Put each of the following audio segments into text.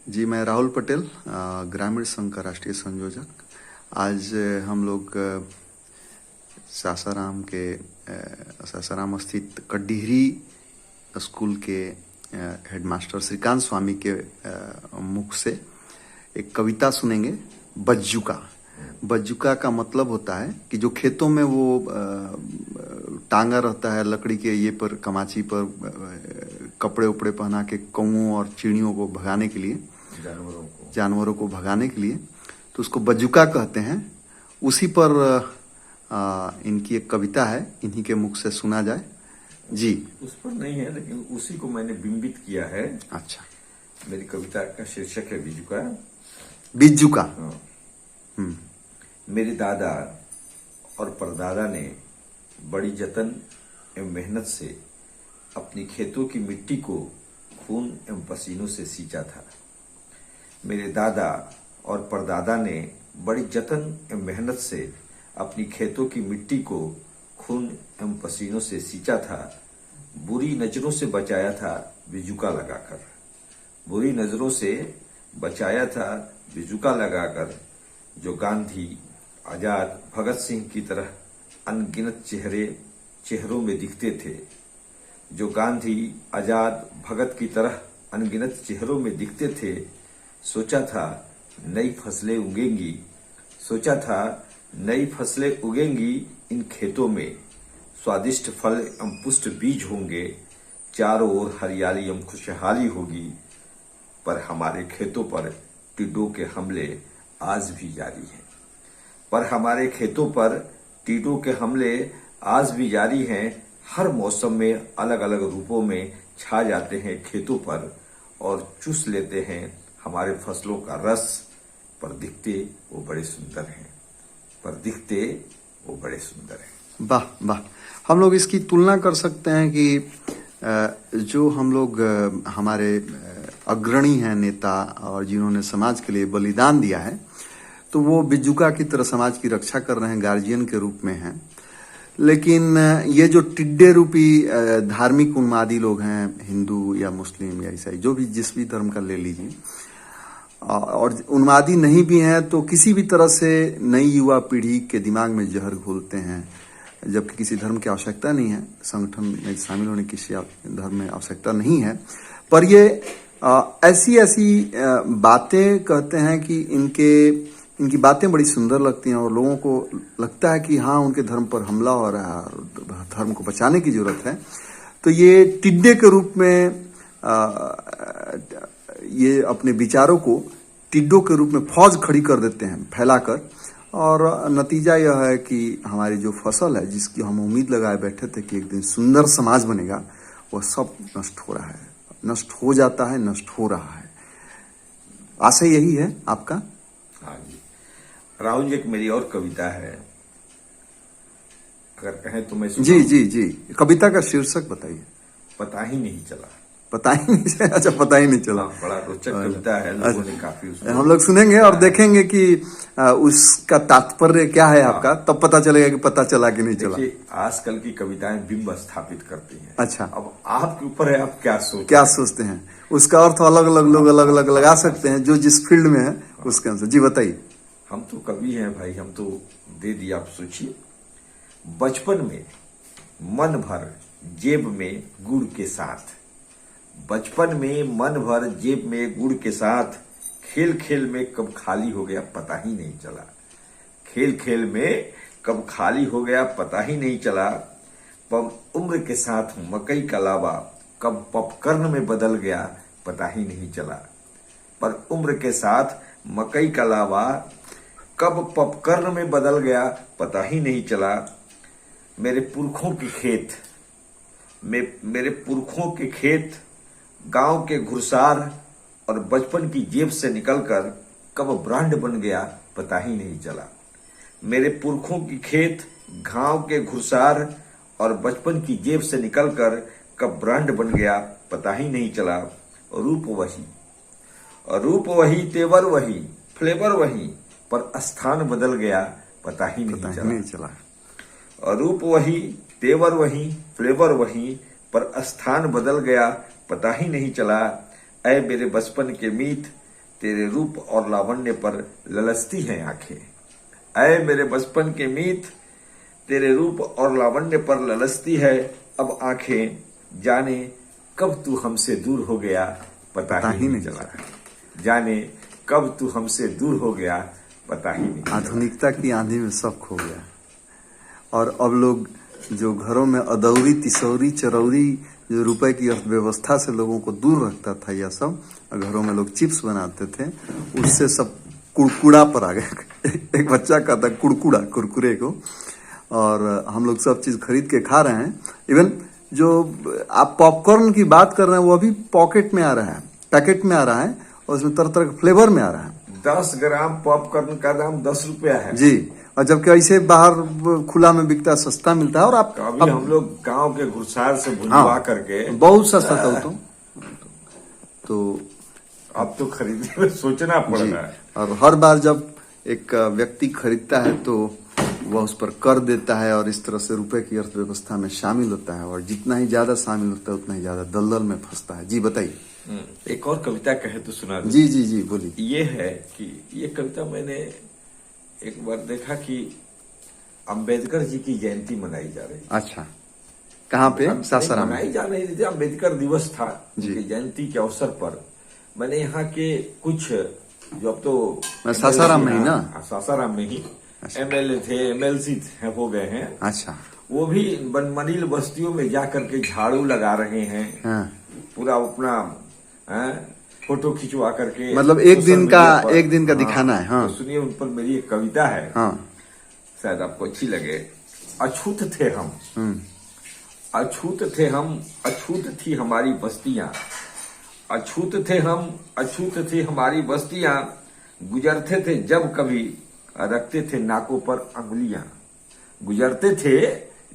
जी, मैं राहुल पटेल, ग्रामीण संघ का राष्ट्रीय संयोजक। आज हम लोग सासाराम स्थित कडिहरी स्कूल के हेडमास्टर श्रीकांत स्वामी के मुख से एक कविता सुनेंगे। बज्जुका। बज्जुका का मतलब होता है कि जो खेतों में वो टांगा रहता है लकड़ी के ये पर, कमाची पर, कपड़े उपड़े पहना के कौओं और चिड़ियों को भगाने के लिए, जानवरों को भगाने के लिए, तो उसको बज्जुका कहते हैं। उसी पर इनकी एक कविता है, इन्हीं के मुख से सुना जाए। जी। उस पर नहीं है, लेकिन उसी को मैंने बिंबित किया है। अच्छा। मेरी कविता का शीर्षक है बिजुका। बिजुका। मेरे दादा और परदादा ने बड़ी जतन एवं मेहनत से अपनी खेतों की मिट्टी को खून एवं पसीनों से सींचा था। मेरे दादा और परदादा ने बड़ी जतन एवं मेहनत से अपनी खेतों की मिट्टी को खून एवं पसीनों से सींचा था। बुरी नजरों से बचाया था बिजुका लगाकर। बुरी नजरों से बचाया था बिजुका लगाकर। जो गांधी, आजाद, भगत सिंह की तरह अनगिनत चेहरों में दिखते थे। जो गांधी, आजाद, भगत की तरह अनगिनत चेहरों में दिखते थे। सोचा था नई फसलें उगेंगी। सोचा था नई फसलें उगेंगी इन खेतों में। स्वादिष्ट फल एवं पुष्ट बीज होंगे। चारों ओर हरियाली एवं खुशहाली होगी। पर हमारे खेतों पर टिड्डों के हमले आज भी जारी हैं। पर हमारे खेतों पर टिड्डों के हमले आज भी जारी हैं। हर मौसम में अलग अलग रूपों में छा जाते हैं खेतों पर और चूस लेते हैं हमारे फसलों का रस। पर दिखते वो बड़े सुंदर हैं। पर दिखते वो बड़े सुंदर हैं। वाह वाह। हम लोग इसकी तुलना कर सकते हैं कि जो हम लोग हमारे अग्रणी हैं नेता और जिन्होंने समाज के लिए बलिदान दिया है, तो वो बिजुका की तरह समाज की रक्षा कर रहे हैं, गार्जियन के रूप में हैं। लेकिन ये जो टिड्डे रूपी धार्मिक उन्मादी लोग हैं, हिंदू या मुस्लिम या ईसाई, जो भी जिस भी धर्म का ले लीजिए, और उन्मादी नहीं भी हैं तो किसी भी तरह से नई युवा पीढ़ी के दिमाग में जहर घोलते हैं, जबकि किसी धर्म की आवश्यकता नहीं है, संगठन में शामिल होने की किसी धर्म में आवश्यकता नहीं है। पर ये ऐसी बातें कहते हैं कि इनकी बातें बड़ी सुंदर लगती हैं और लोगों को लगता है कि हाँ, उनके धर्म पर हमला हो रहा है और धर्म को बचाने की जरूरत है। तो ये टिड्डे के रूप में ये अपने विचारों को टिड्डों के रूप में फौज खड़ी कर देते हैं फैलाकर, और नतीजा यह है कि हमारी जो फसल है, जिसकी हम उम्मीद लगाए बैठे थे कि एक दिन सुंदर समाज बनेगा, वह सब नष्ट हो रहा है, नष्ट हो जाता है, नष्ट हो रहा है। आशय यही है आपका? हाँ जी राहुल जी, एक मेरी और कविता है, अगर कहें तो मैं जी जी जी। कविता का शीर्षक बताइए। पता ही नहीं चला। पता ही नहीं चला। अच्छा, पता ही नहीं चला। बड़ा रोचक कविता है। लोगों ने काफी उसमें हम लोग सुनेंगे और देखेंगे कि उसका तात्पर्य क्या है आपका, तब पता चलेगा कि पता चला कि नहीं चला। आजकल की कविताएं बिंब स्थापित करती हैं। अच्छा। अब आपके ऊपर है, आप क्या सोचते हैं। उसका अर्थ अलग अलग लोग अलग अलग लगा सकते हैं, जो जिस फील्ड में है उसके अनुसार। जी बताइए। हम तो कवि हैं भाई, हम तो दे दिया। आप सोचिए, बचपन में मन भर जेब में गुड़ के साथ। बचपन में मन भर जेब में गुड़ के साथ। खेल खेल में कब खाली हो गया पता ही नहीं चला। खेल खेल में कब खाली हो गया पता ही नहीं चला। उम्र के साथ मकई का लावा कब पॉपकॉर्न में बदल गया पता ही नहीं चला। पर उम्र के साथ मकई का लावा कब पॉपकॉर्न में बदल गया पता ही नहीं चला। मेरे पुरखों के खेत, गांव के घुड़सार और बचपन की जेब से निकलकर कब ब्रांड बन गया पता ही नहीं चला। मेरे पुरखों की खेत, गांव के घुड़सार और बचपन की जेब से निकलकर कब ब्रांड बन गया पता ही नहीं चला। रूप वही, तेवर वही, फ्लेवर वही, पर स्थान बदल गया पता ही नहीं चला। रूप वही, तेवर वही, फ्लेवर वही, पर स्थान बदल गया पता ही नहीं चला। ऐ मेरे बचपन के मीत, तेरे रूप और लावण्य पर ललचती हैं आंखें। ऐ मेरे बचपन के मीत, तेरे रूप और लावण्य पर ललचती है अब आंखें। जाने कब तू हमसे दूर हो गया पता ही नहीं चला। जाने कब तू हमसे दूर हो गया पता ही नहीं। आधुनिकता की आंधी में सब खो गया। और अब लोग जो घरों में अदौरी, तिसौरी, चरौरी, जो रुपए की अर्थव्यवस्था से लोगों को दूर रखता था, यह सब घरों में लोग चिप्स बनाते थे, उससे सब कुड़कुड़ा पर आ गए। एक बच्चा कहता कुड़कुड़ा, कुरकुरे को। और हम लोग सब चीज खरीद के खा रहे हैं। इवन जो आप पॉपकॉर्न की बात कर रहे हैं वो अभी पॉकेट में आ रहा है, पैकेट में आ रहा है, और उसमें तरह तरह के फ्लेवर में आ रहा है। 10 ग्राम पॉपकॉर्न का दाम 10 रुपया है जी। और जबकि ऐसे बाहर खुला में बिकता, सस्ता मिलता है। और आप अभी हम लोग गांव के घुड़सार से भुजवा करके बहुत सस्ता था तो अब तो खरीदने में सोचना पड़ रहा है। और हर बार जब एक व्यक्ति खरीदता है तो वह उस पर कर देता है, और इस तरह से रुपए की अर्थव्यवस्था में शामिल होता है। और जितना ही ज्यादा शामिल होता है उतना ही ज्यादा दलदल में फंसता है। जी बताइए। एक और कविता कहे तो सुना दो। जी जी जी बोलिए। ये है कि ये कविता मैंने एक बार देखा कि अंबेडकर जी की जयंती मनाई जा रही। अच्छा, कहाँ पे? सासाराम मनाई जा रही थी, अंबेडकर दिवस था जी। उनकी जयंती के अवसर पर मैंने यहाँ के कुछ जो अब तो सासाराम में ही ना, सासाराम में ही MLA थे, MLC हो गए हैं। अच्छा, वो भी बनमनील बस्तियों में जाकर के झाड़ू लगा रहे हैं। हाँ। पूरा अपना फोटो खिंचवा करके, मतलब एक दिन का दिखाना है। हाँ। तो सुनिए, उन पर मेरी एक कविता है। हाँ। शायद आपको अच्छी लगे। अछूत थे हम, अछूत थे हम, अछूत थी हमारी बस्तियां। अछूत थे हम, अछूत थी हमारी बस्तियां। गुजरते थे जब कभी, रखते थे नाकों पर अंगुलियां। गुजरते थे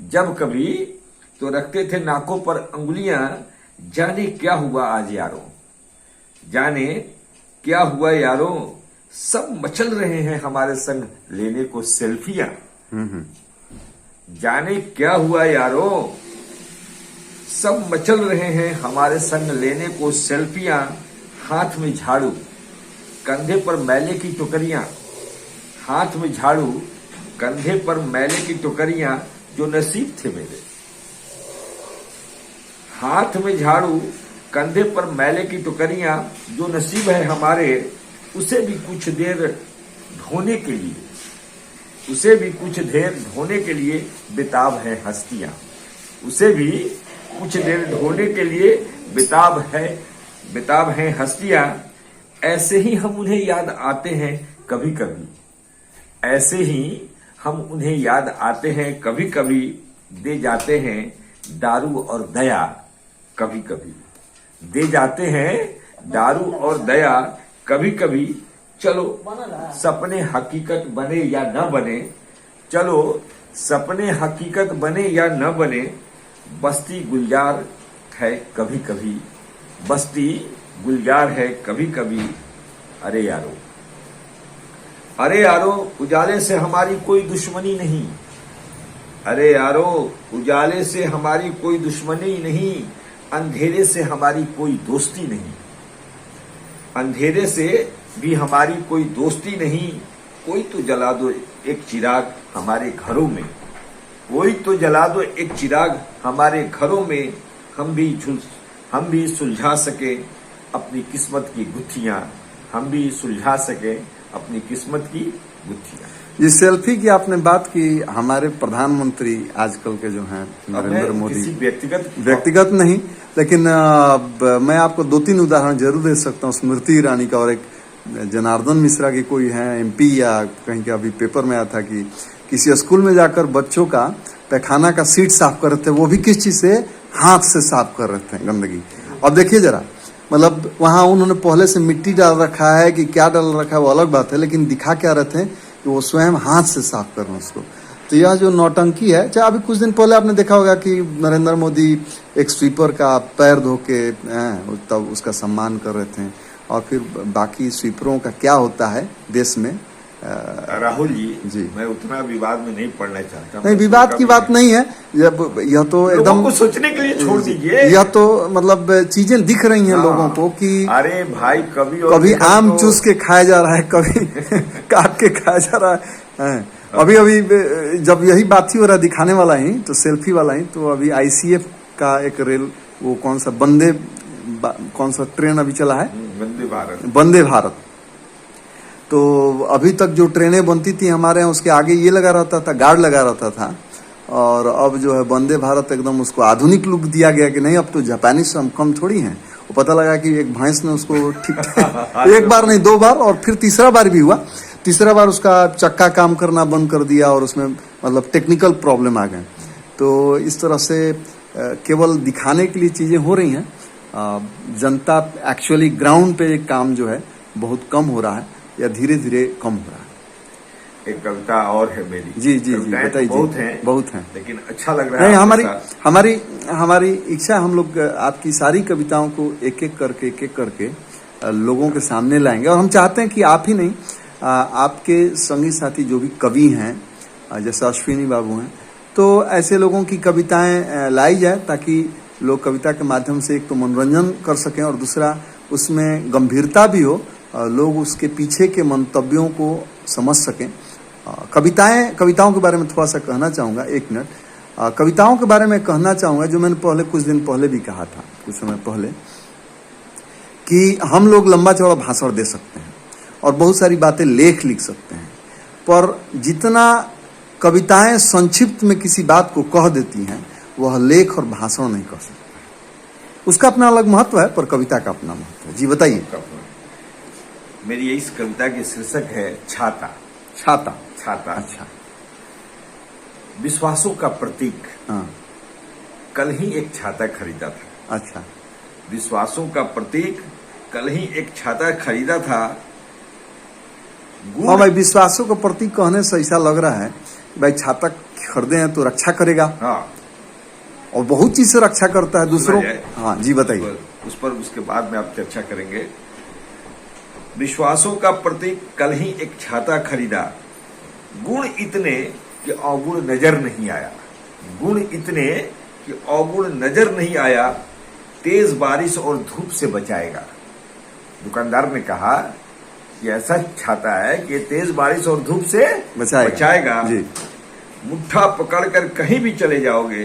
जब कभी तो रखते थे नाकों पर अंगुलियां। जाने क्या हुआ आज यारों, जाने क्या हुआ यारों, सब मचल रहे हैं हमारे संग लेने को सेल्फियां। जाने क्या हुआ यारों, सब मचल रहे हैं हमारे संग लेने को सेल्फियां। हाथ में झाड़ू, कंधे पर मैले की टोकरियां। हाथ में झाड़ू, कंधे पर मैले की टोकरियां, जो नसीब थे मेरे। हाथ में झाड़ू, कंधे पर मैले की टोकरियां, जो नसीब है हमारे। उसे भी कुछ देर ढोने के लिए, उसे भी कुछ देर ढोने के लिए बेताब है हस्तियां। उसे भी कुछ देर ढोने के लिए बेताब है हस्तियां। ऐसे ही हम उन्हें याद आते हैं कभी कभी, ऐसे ही हम उन्हें याद आते हैं कभी कभी। दे जाते हैं दारू और दया कभी कभी, दे जाते हैं दारू और दया कभी कभी। चलो सपने हकीकत बने या न बने, चलो सपने हकीकत बने या न बने। बस्ती गुलजार है कभी कभी, बस्ती गुलजार है कभी कभी। अरे यारो, अरे यारो, उजाले से हमारी कोई दुश्मनी नहीं। अरे यारो, उजाले से हमारी कोई दुश्मनी नहीं। अंधेरे से हमारी कोई दोस्ती नहीं, अंधेरे से भी हमारी कोई दोस्ती नहीं। कोई तो जला दो एक चिराग हमारे घरों में, कोई तो जला दो एक चिराग हमारे घरों में। हम भी सुलझा सके अपनी किस्मत की गुत्थियां, हम भी सुलझा सके अपनी किस्मत की गुत्थियां। ये सेल्फी की आपने बात की, हमारे प्रधानमंत्री आजकल के जो हैं नरेंद्र मोदी, व्यक्तिगत नहीं, लेकिन मैं आपको 2-3 उदाहरण जरूर दे सकता हूँ। स्मृति ईरानी का, और एक जनार्दन मिश्रा की कोई है MP, या कहीं के अभी पेपर में आया था कि किसी स्कूल में जाकर बच्चों का पैखाना का सीट साफ कर रहे थे, वो भी किस चीज से, हाथ से साफ कर रहे थे गंदगी। अब देखिए जरा, मतलब वहां उन्होंने पहले से मिट्टी डाल रखा है कि क्या डाल रखा है वो अलग बात है, लेकिन दिखा क्या रहे थे कि वो स्वयं हाथ से साफ कर रहे हैं उसको। तो यह जो नौटंकी है, चाहे अभी कुछ दिन पहले आपने देखा होगा कि नरेंद्र मोदी एक स्वीपर का पैर धो के तब उसका सम्मान कर रहे थे। और फिर बाकी स्वीपरों का क्या होता है देश में, राहुल जी, जी। मैं उतना विवाद में नहीं पड़ना चाहता। नहीं, विवाद की बात नहीं है, यह तो एकदम को सोचने के लिए छोड़ दीजिए। यह तो मतलब चीजें दिख रही हैं लोगों को कि अरे भाई कभी आम चूस के खाया जा रहा है, कभी काट के खाया जा रहा है। अभी जब यही बात थी, और दिखाने वाला ही तो सेल्फी वाला ही, तो अभी ICF का एक रेल, वो कौन सा ट्रेन अभी चला है, वंदे भारत। तो अभी तक जो ट्रेनें बनती थी हमारे यहाँ, उसके आगे ये लगा रहता था, गार्ड लगा रहता था, और अब जो है वंदे भारत एकदम उसको आधुनिक लुक दिया गया कि नहीं, अब तो जापानी से हम कम थोड़ी हैं। वो पता लगा कि एक भैंस ने उसको ठीक एक बार नहीं 2 बार, और फिर तीसरा बार भी हुआ। तीसरा बार उसका चक्का काम करना बंद कर दिया, और उसमें मतलब टेक्निकल प्रॉब्लम आ गए। तो इस तरह से केवल दिखाने के लिए चीजें हो रही हैं। जनता एक्चुअली ग्राउंड पे एक काम जो है बहुत कम हो रहा है, या धीरे धीरे कम हो रहा है। एक कविता और है मेरी। जी जी जी, बताइए। बहुत हैं, लेकिन अच्छा लग रहा है। नहीं, हमारी इच्छा, हम लोग आपकी सारी कविताओं को एक एक करके लोगों के सामने लाएंगे। और हम चाहते हैं कि आप ही नहीं, आपके संगी साथी जो भी कवि हैं, जैसे अश्विनी बाबू हैं, तो ऐसे लोगों की कविताएं लाई जाए, ताकि लोग कविता के माध्यम से एक तो मनोरंजन कर सकें, और दूसरा उसमें गंभीरता भी हो, लोग उसके पीछे के मंतव्यों को समझ सकें। कविताओं के बारे में थोड़ा सा कहना चाहूँगा, 1 मिनट। कविताओं के बारे में कहना चाहूँगा, जो मैंने कुछ दिन पहले भी कहा था, कुछ समय पहले, कि हम लोग लंबा चौड़ा भाषण दे सकते हैं और बहुत सारी बातें लिख सकते हैं, पर जितना कविताएं संक्षिप्त में किसी बात को कह देती हैं, वह लेख और भाषण नहीं कह सकता। उसका अपना अलग महत्व है, पर कविता का अपना महत्व है। जी बताइए। मेरी इस कविता की शीर्षक है छाता। छाता। छाता। अच्छा। विश्वासों का प्रतीक। हाँ। कल ही एक छाता खरीदा था। अच्छा। विश्वासों का प्रतीक, कल ही एक छाता खरीदा था। हाँ भाई, विश्वासों का प्रतीक कहने से ऐसा लग रहा है भाई छाता खरीदे हैं तो रक्षा करेगा। हाँ। और बहुत चीज से रक्षा करता है दूसरों। हाँ जी बताइए। उस पर उसके बाद में आप चर्चा करेंगे। विश्वासों का प्रतीक, कल ही एक छाता खरीदा, गुण इतने कि अवगुण नजर नहीं आया। गुण इतने कि अवगुण नजर नहीं आया, तेज बारिश और धूप से बचाएगा। दुकानदार ने कहा कि ऐसा छाता है कि तेज बारिश और धूप से बचाएगा। जी। मुट्ठा पकड़कर कहीं भी चले जाओगे,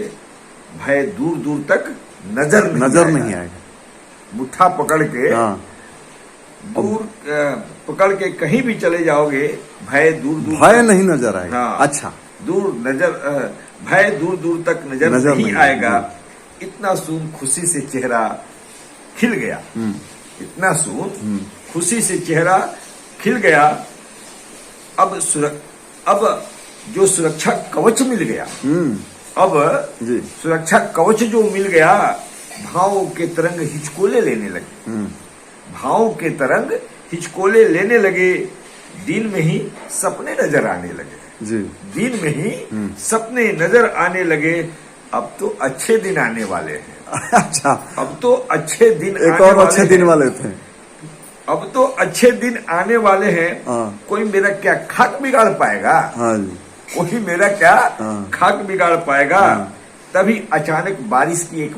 भय दूर दूर तक नजर नहीं आएगा। मुट्ठा पकड़ के दूर पकड़ के कहीं भी चले जाओगे, भय भय नहीं नजर आएगा। हाँ, अच्छा। भय दूर दूर तक नजर नहीं आएगा। इतना सून खुशी से चेहरा खिल गया। इतना सून खुशी से चेहरा खिल गया। अब जो सुरक्षा कवच मिल गया, अब सुरक्षा कवच जो मिल गया, भाव के तरंग हिचकोले लेने लगे। भाव के तरंग हिचकोले लेने लगे। दिन में ही सपने नजर आने लगे। जी। दिन में ही सपने नजर आने लगे। अब तो अच्छे दिन आने वाले हैं। अच्छा। अब तो अच्छे दिन एक और अच्छे दिन वाले थे। अब तो अच्छे दिन आने वाले हैं। कोई मेरा क्या खाक बिगाड़ पाएगा? हाँ जी। कोई मेरा क्या खाक बिगाड़ पाएगा? तभी अचानक बारिश की एक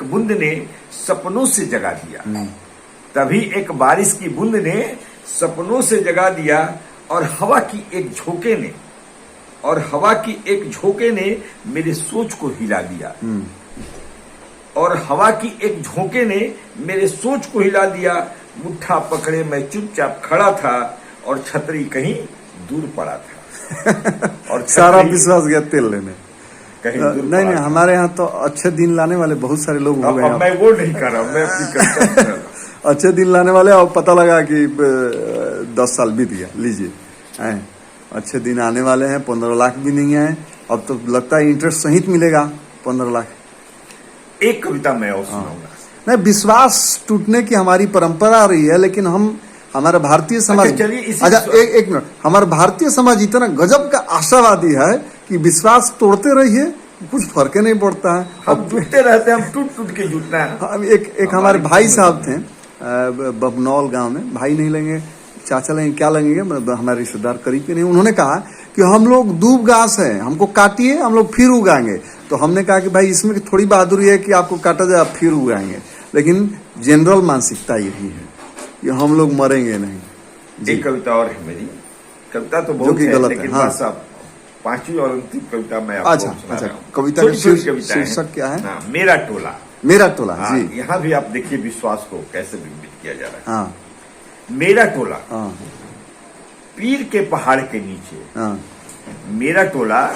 बूंद ने सपनों से जगा दिया। तभी एक बारिश की बूंद ने सपनों से जगा दिया, और हवा की एक झोंके ने मेरे सोच को हिला दिया। और हवा की एक झोंके ने मेरे सोच को हिला दिया। मुट्ठा पकड़े मैं चुपचाप खड़ा था, और छतरी कहीं दूर पड़ा था। और सारा विश्वास गया तेल लेने। नहीं, हमारे यहाँ तो अच्छे दिन लाने वाले बहुत सारे लोग हो गए। मैं वो नहीं कर रहा, मैं अपनी अच्छे दिन लाने वाले, और पता लगा कि 10 साल बीत गया। लीजिए, अच्छे दिन आने वाले हैं, 15 लाख भी नहीं आए। अब तो लगता है इंटरेस्ट सहित मिलेगा 15 लाख। एक कविता मैं और सुनाऊंगा। नहीं, विश्वास टूटने की हमारी परंपरा आ रही है, लेकिन हमारा भारतीय समाज, अच्छा एक मिनट, हमारा भारतीय समाज इतना गजब का आशावादी है कि विश्वास तोड़ते रहिए, कुछ फर्क नहीं पड़ता है। हम टूटते रहते हैं, हम टूट के जुटना है। एक हमारे भाई साहब थे, बबनौल गांव में, भाई नहीं लेंगे, चाचा लेंगे, क्या लेंगे, मतलब हमारे रिश्तेदार करीब के नहीं। उन्होंने कहा कि हम लोग दूब घास है, हमको काटिए, हम लोग फिर उगाएंगे। तो हमने कहा कि भाई इसमें थोड़ी बहादुरी है कि आपको काटा जाए, आप फिर उगाएंगे, लेकिन जनरल मानसिकता यही है कि हम लोग मरेंगे नहीं। एक कविता और है मेरी, कविता तो बहुत कि है, गलत लेकिन है, हाँ। बस अब पांचवी और अंतिम कविता मैं आपको अच्छा, सुना अच्छा, रहा हूं। कविता का छोटी-छोटी कविताएं हैं। शीर्षक क्या है? हाँ, मेरा टोला। मेरा टोला, हाँ, जी। यहाँ भी आप देखिए विश्वास को कैसे विकसित किया जा रहा है। हाँ, मेरा टोला हाँ, पीर के पहाड़ के नीचे, हाँ, मेरा टोला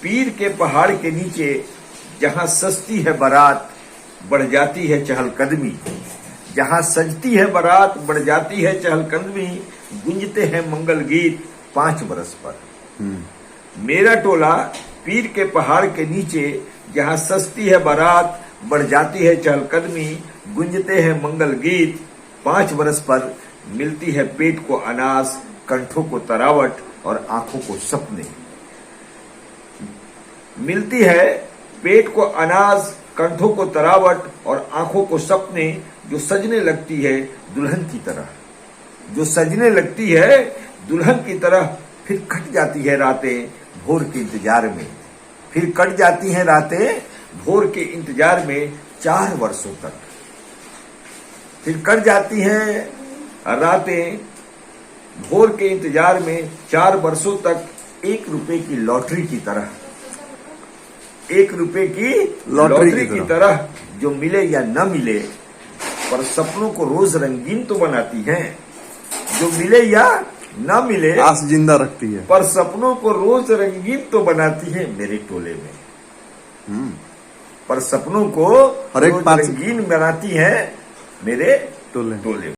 पीर के पहाड़ के नीचे, जहां सजती है बारात बढ़ जाती है चहलकदमी, जहां सजती है बारात बढ़ जाती है चहलकदमी, गुंजते हैं मंगल गीत 5 बरस पर। मेरा टोला पीर के पहाड़ के नीचे, जहां सजती है बारात बढ़ जाती है चहलकदमी, गुंजते हैं मंगल गीत 5 बरस पर, मिलती है पेट को अनाज, कंठों को तरावट और आंखों को सपने। मिलती है पेट को अनाज, कंठों को तरावट और आंखों को सपने, जो सजने लगती है दुल्हन की तरह, जो सजने लगती है दुल्हन की तरह, फिर कट जाती है रातें भोर के इंतजार में, फिर कट जाती हैं रातें भोर के इंतजार में 4 वर्षों तक, फिर कट जाती हैं रातें भोर के इंतजार में 4 वर्षों तक, 1 रुपए की लॉटरी की तरह, 1 रुपए की लॉटरी की तरह, जो मिले या न मिले पर सपनों को रोज रंगीन तो बनाती हैं, जो मिले या न मिले आस जिंदा रखती है, पर सपनों को रोज रंगीन तो बनाती है मेरे टोले में। पर सपनों को हर एक रोज पाँच- रंगीन बनाती है मेरे टोले। टोले में।